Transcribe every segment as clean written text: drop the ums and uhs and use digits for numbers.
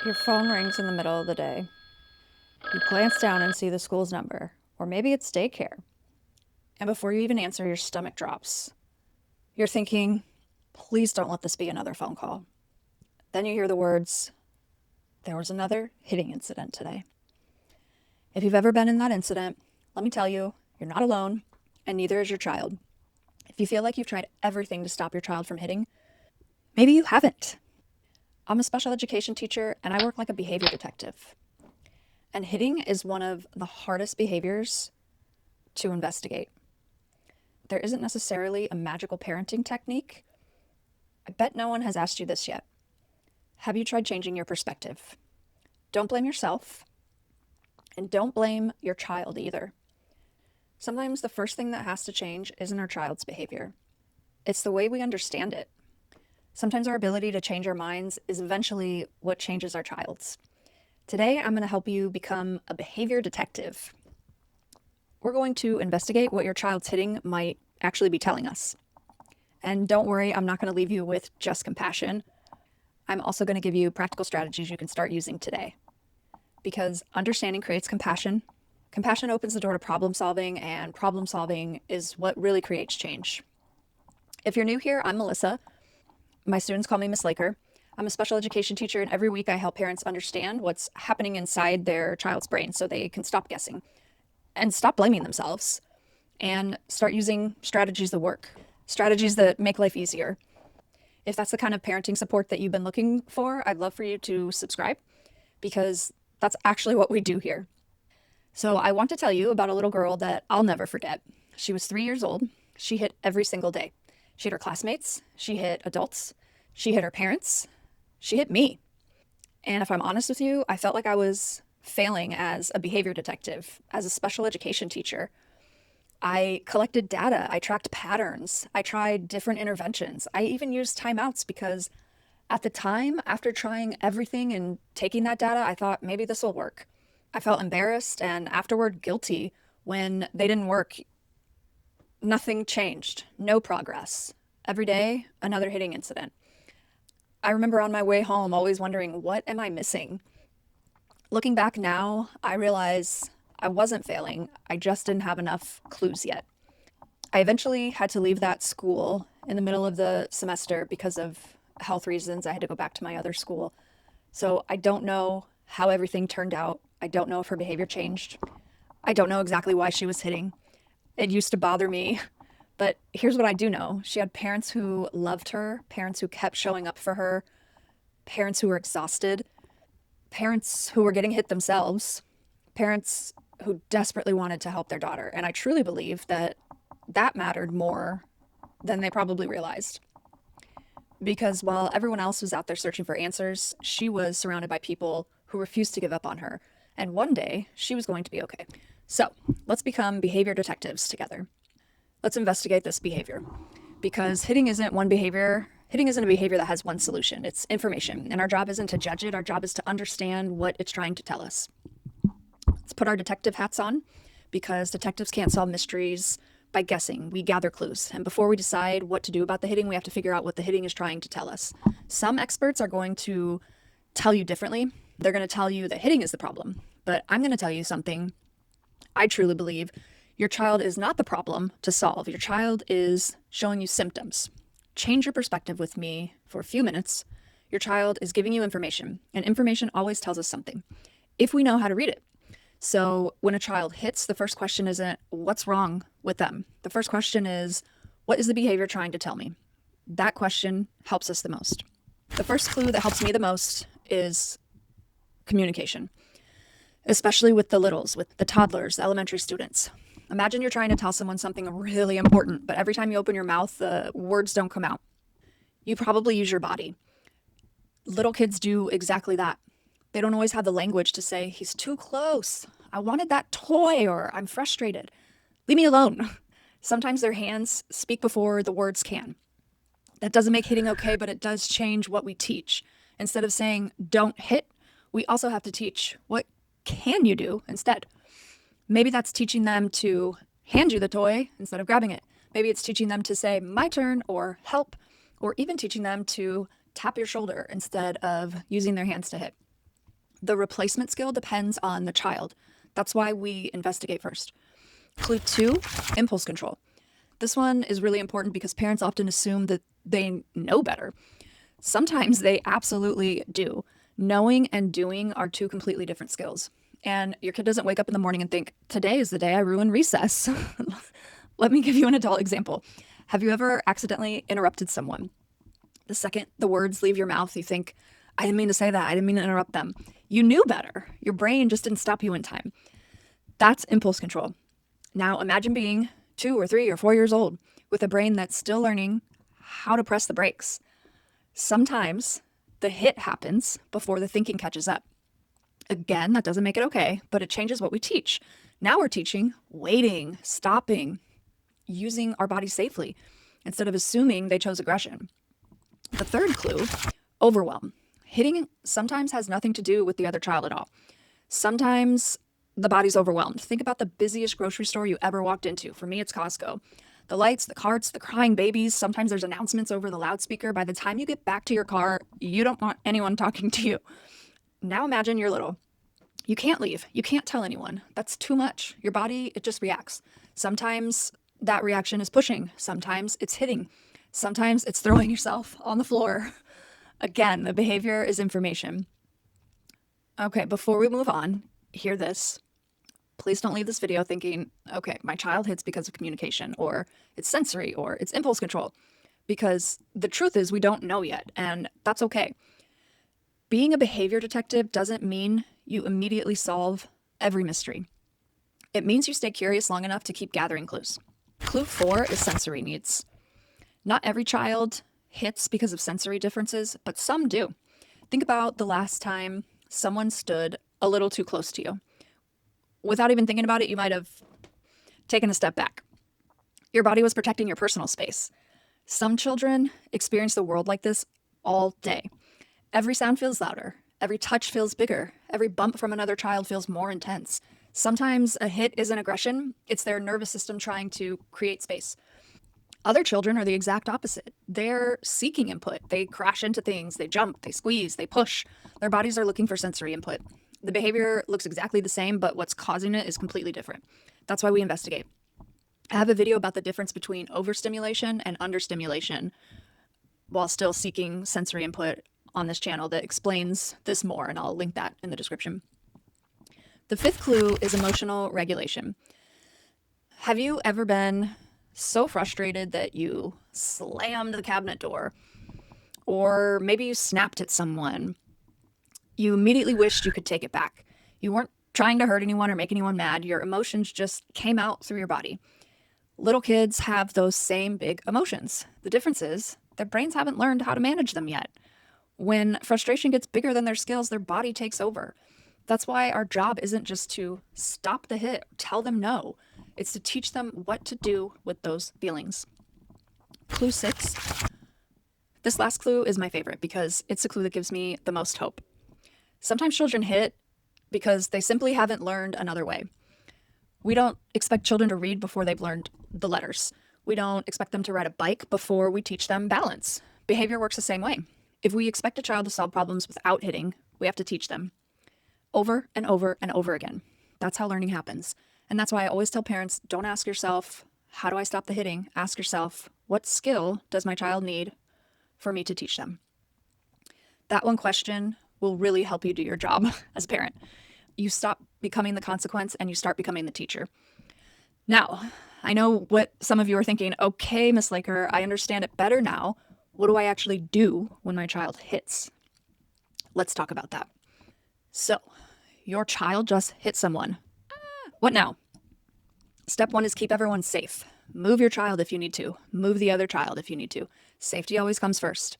Your phone rings in the middle of the day. You glance down and see the school's number, or maybe it's daycare. And before you even answer, your stomach drops. You're thinking, please don't let this be another phone call. Then you hear the words, there was another hitting incident today. If you've ever been in that incident, let me tell you, you're not alone, and neither is your child. If you feel like you've tried everything to stop your child from hitting, maybe you haven't. I'm a special education teacher, and I work like a behavior detective. And hitting is one of the hardest behaviors to investigate. There isn't necessarily a magical parenting technique. I bet no one has asked you this yet. Have you tried changing your perspective? Don't blame yourself, and don't blame your child either. Sometimes the first thing that has to change isn't our child's behavior. It's the way we understand it. Sometimes our ability to change our minds is eventually what changes our child's. Today, I'm going to help you become a behavior detective. We're going to investigate what your child's hitting might actually be telling us. And don't worry, I'm not going to leave you with just compassion. I'm also going to give you practical strategies you can start using today. Because understanding creates compassion. Compassion opens the door to problem solving, and problem solving is what really creates change. If you're new here, I'm Melissa. My students call me Miss Laker. I'm a special education teacher, and every week I help parents understand what's happening inside their child's brain so they can stop guessing and stop blaming themselves and start using strategies that work, strategies that make life easier. If that's the kind of parenting support that you've been looking for, I'd love for you to subscribe because that's actually what we do here. So I want to tell you about a little girl that I'll never forget. She was 3 years old. She hit every single day. She hit her classmates. She hit adults. She hit her parents. She hit me. And if I'm honest with you, I felt like I was failing as a behavior detective, as a special education teacher. I collected data. I tracked patterns. I tried different interventions. I even used timeouts because at the time, after trying everything and taking that data, I thought maybe this will work. I felt embarrassed and afterward guilty when they didn't work. Nothing changed. No progress. Every day, another hitting incident. I remember on my way home always wondering, what am I missing? Looking back now, I realize I wasn't failing. I just didn't have enough clues yet. I eventually had to leave that school in the middle of the semester because of health reasons. I had to go back to my other school. So I don't know how everything turned out. I don't know if her behavior changed. I don't know exactly why she was hitting. It used to bother me. But here's what I do know. She had parents who loved her, parents who kept showing up for her, parents who were exhausted, parents who were getting hit themselves, parents who desperately wanted to help their daughter. And I truly believe that that mattered more than they probably realized. Because while everyone else was out there searching for answers, she was surrounded by people who refused to give up on her. And one day, she was going to be okay. So let's become behavior detectives together. Let's investigate this behavior because hitting isn't a behavior that has one solution. It's information, and our job isn't to judge it. Our job is to understand what it's trying to tell us. Let's put our detective hats on because detectives can't solve mysteries by guessing. We gather clues, and before we decide what to do about the hitting, we have to figure out what the hitting is trying to tell us. Some experts are going to tell you differently. They're going to tell you that hitting is the problem, but I'm going to tell you something. I truly believe your child is not the problem to solve. Your child is showing you symptoms. Change your perspective with me for a few minutes. Your child is giving you information, and information always tells us something if we know how to read it. So when a child hits, the first question isn't what's wrong with them. The first question is, what is the behavior trying to tell me? That question helps us the most. The first clue that helps me the most is communication, especially with the littles, with the toddlers, the elementary students. Imagine you're trying to tell someone something really important, but every time you open your mouth, the words don't come out. You probably use your body. Little kids do exactly that. They don't always have the language to say, he's too close. I wanted that toy, or I'm frustrated. Leave me alone. Sometimes their hands speak before the words can. That doesn't make hitting okay, but it does change what we teach. Instead of saying, don't hit, we also have to teach, what can you do instead? Maybe that's teaching them to hand you the toy instead of grabbing it. Maybe it's teaching them to say, my turn, or help, or even teaching them to tap your shoulder instead of using their hands to hit. The replacement skill depends on the child. That's why we investigate first. Clue 2, impulse control. This one is really important because parents often assume that they know better. Sometimes they absolutely do. Knowing and doing are two completely different skills. And your kid doesn't wake up in the morning and think, today is the day I ruin recess. Let me give you an adult example. Have you ever accidentally interrupted someone? The second the words leave your mouth, you think, I didn't mean to say that. I didn't mean to interrupt them. You knew better. Your brain just didn't stop you in time. That's impulse control. Now imagine being 2 or 3 or 4 years old with a brain that's still learning how to press the brakes. Sometimes the hit happens before the thinking catches up. Again, that doesn't make it okay, but it changes what we teach. Now we're teaching waiting, stopping, using our body safely instead of assuming they chose aggression. The third clue, overwhelm. Hitting sometimes has nothing to do with the other child at all. Sometimes the body's overwhelmed. Think about the busiest grocery store you ever walked into. For me, it's Costco. The lights, the carts, the crying babies. Sometimes there's announcements over the loudspeaker. By the time you get back to your car, you don't want anyone talking to you. Now imagine you're little. You can't leave. You can't tell anyone. That's too much. Your body, it just reacts. Sometimes that reaction is pushing. Sometimes it's hitting. Sometimes it's throwing yourself on the floor. Again, the behavior is information. Okay, before we move on, hear this. Please don't leave this video thinking, okay, my child hits because of communication, or it's sensory, or it's impulse control. Because the truth is we don't know yet, and that's okay. Being a behavior detective doesn't mean you immediately solve every mystery. It means you stay curious long enough to keep gathering clues. Clue 4 is sensory needs. Not every child hits because of sensory differences, but some do. Think about the last time someone stood a little too close to you. Without even thinking about it, you might have taken a step back. Your body was protecting your personal space. Some children experience the world like this all day. Every sound feels louder. Every touch feels bigger. Every bump from another child feels more intense. Sometimes a hit isn't aggression. It's their nervous system trying to create space. Other children are the exact opposite. They're seeking input. They crash into things. They jump. They squeeze. They push. Their bodies are looking for sensory input. The behavior looks exactly the same, but what's causing it is completely different. That's why we investigate. I have a video about the difference between overstimulation and understimulation while still seeking sensory input on this channel that explains this more, and I'll link that in the description. The fifth clue is emotional regulation. Have you ever been so frustrated that you slammed the cabinet door? Or maybe you snapped at someone. You immediately wished you could take it back. You weren't trying to hurt anyone or make anyone mad. Your emotions just came out through your body. Little kids have those same big emotions. The difference is their brains haven't learned how to manage them yet. When frustration gets bigger than their skills, their body takes over. That's why our job isn't just to stop the hit, tell them no. It's to teach them what to do with those feelings. Clue 6. This last clue is my favorite because it's a clue that gives me the most hope. Sometimes children hit because they simply haven't learned another way. We don't expect children to read before they've learned the letters. We don't expect them to ride a bike before we teach them balance. Behavior works the same way. If we expect a child to solve problems without hitting, we have to teach them over and over and over again. That's how learning happens. And that's why I always tell parents, don't ask yourself, how do I stop the hitting? Ask yourself, what skill does my child need for me to teach them? That one question will really help you do your job as a parent. You stop becoming the consequence and you start becoming the teacher. Now, I know what some of you are thinking. Okay, Miss Laker, I understand it better now. What do I actually do when my child hits? Let's talk about that. So, your child just hit someone. What now? Step 1 is keep everyone safe. Move your child if you need to. Move the other child if you need to. Safety always comes first.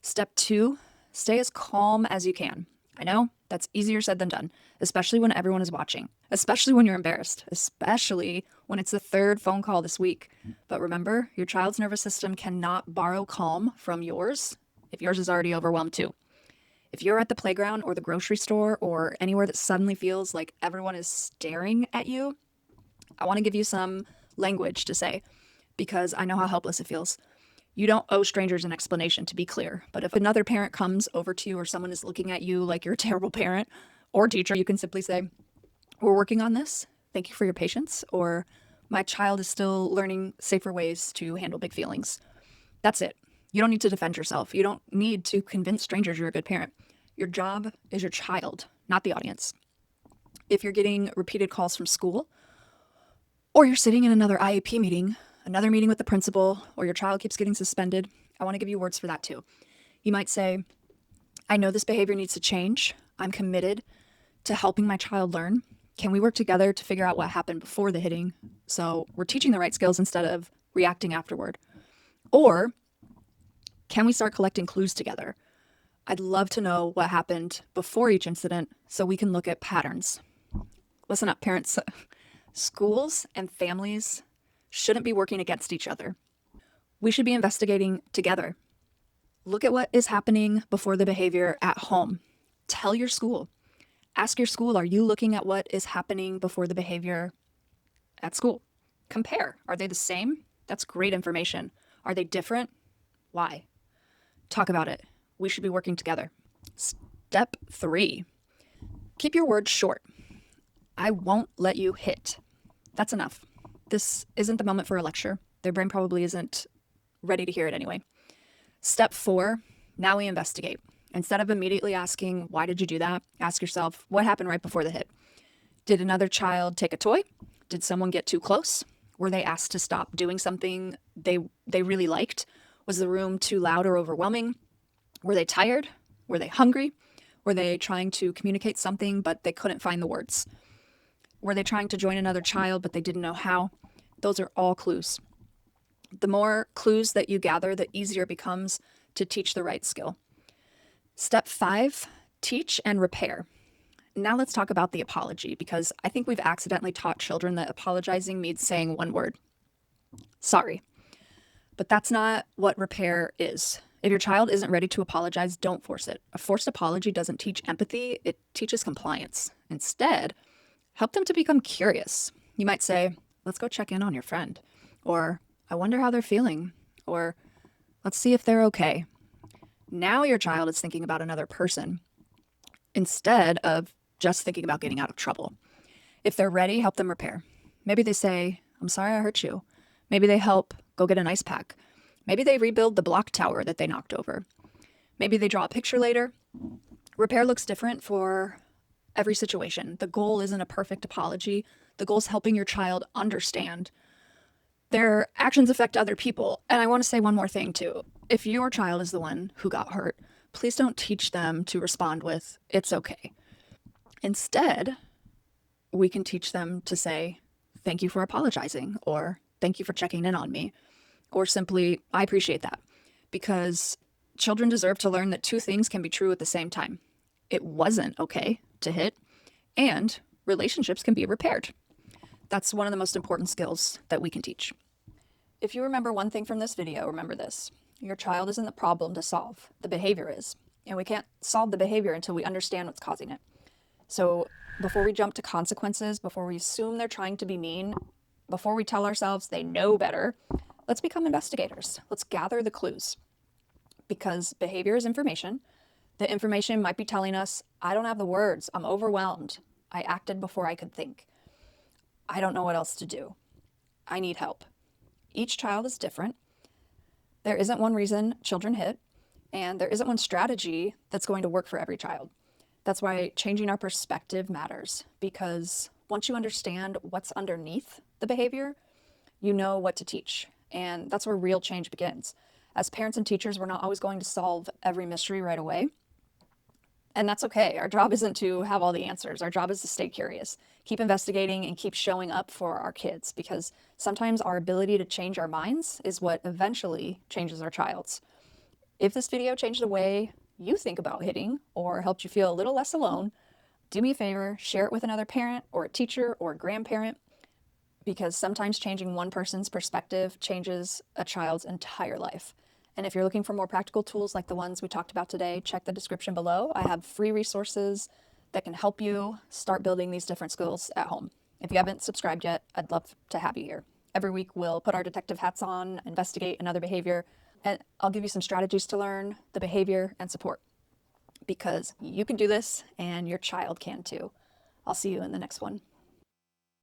Step 2, stay as calm as you can. I know that's easier said than done, especially when everyone is watching, especially when you're embarrassed, especially when it's the 3rd phone call this week. But remember, your child's nervous system cannot borrow calm from yours if yours is already overwhelmed too. If you're at the playground or the grocery store or anywhere that suddenly feels like everyone is staring at you, I want to give you some language to say because I know how helpless it feels. You don't owe strangers an explanation, to be clear, but if another parent comes over to you or someone is looking at you like you're a terrible parent, Or teacher, you can simply say, we're working on this. Thank you for your patience. Or my child is still learning safer ways to handle big feelings. That's it. You don't need to defend yourself. You don't need to convince strangers you're a good parent. Your job is your child, not the audience. If you're getting repeated calls from school, or you're sitting in another IEP meeting, another meeting with the principal, or your child keeps getting suspended, I want to give you words for that too. You might say, I know this behavior needs to change. I'm committed to helping my child learn. Can we work together to figure out what happened before the hitting? So we're teaching the right skills instead of reacting afterward. Or can we start collecting clues together? I'd love to know what happened before each incident so we can look at patterns. Listen up, parents. Schools and families shouldn't be working against each other. We should be investigating together. Look at what is happening before the behavior at home. Tell your school. Ask your school, are you looking at what is happening before the behavior at school? Compare. Are they the same? That's great information. Are they different? Why? Talk about it. We should be working together. Step 3. Keep your words short. I won't let you hit. That's enough. This isn't the moment for a lecture. Their brain probably isn't ready to hear it anyway. Step 4, now we investigate. Instead of immediately asking, why did you do that? Ask yourself, what happened right before the hit? Did another child take a toy? Did someone get too close? Were they asked to stop doing something they really liked? Was the room too loud or overwhelming? Were they tired? Were they hungry? Were they trying to communicate something but they couldn't find the words? Were they trying to join another child but they didn't know how? Those are all clues. The more clues that you gather, the easier it becomes to teach the right skill. Step 5, teach and repair. Now let's talk about the apology, because I think we've accidentally taught children that apologizing means saying one word. Sorry. But that's not what repair is. If your child isn't ready to apologize, don't force it. A forced apology doesn't teach empathy, it teaches compliance. Instead, help them to become curious. You might say, let's go check in on your friend. Or, I wonder how they're feeling. Or, let's see if they're okay. Now your child is thinking about another person instead of just thinking about getting out of trouble. If they're ready, help them repair. Maybe they say, I'm sorry I hurt you. Maybe they help go get an ice pack. Maybe they rebuild the block tower that they knocked over. Maybe they draw a picture later. Repair looks different for every situation. The goal isn't a perfect apology. The goal is helping your child understand their actions affect other people. And I want to say one more thing too. If your child is the one who got hurt, please don't teach them to respond with, it's okay. Instead, we can teach them to say, thank you for apologizing, or thank you for checking in on me, or simply, I appreciate that. Because children deserve to learn that two things can be true at the same time. It wasn't okay to hit, and relationships can be repaired. That's one of the most important skills that we can teach. If you remember one thing from this video, remember this. Your child isn't the problem to solve. The behavior is. And we can't solve the behavior until we understand what's causing it. So before we jump to consequences, before we assume they're trying to be mean, before we tell ourselves they know better, let's become investigators. Let's gather the clues. Because behavior is information. The information might be telling us, I don't have the words. I'm overwhelmed. I acted before I could think. I don't know what else to do. I need help. Each child is different. There isn't one reason children hit, and there isn't one strategy that's going to work for every child. That's why changing our perspective matters, because once you understand what's underneath the behavior, you know what to teach. And that's where real change begins. As parents and teachers, we're not always going to solve every mystery right away. And that's okay. Our job isn't to have all the answers. Our job is to stay curious, keep investigating, and keep showing up for our kids, because sometimes our ability to change our minds is what eventually changes our child's. If this video changed the way you think about hitting or helped you feel a little less alone, do me a favor, share it with another parent or a teacher or a grandparent, because sometimes changing one person's perspective changes a child's entire life. And if you're looking for more practical tools like the ones we talked about today, check the description below. I have free resources that can help you start building these different skills at home. If you haven't subscribed yet, I'd love to have you here. Every week we'll put our detective hats on, investigate another behavior, and I'll give you some strategies to learn the behavior and support. because you can do this and your child can too. I'll see you in the next one.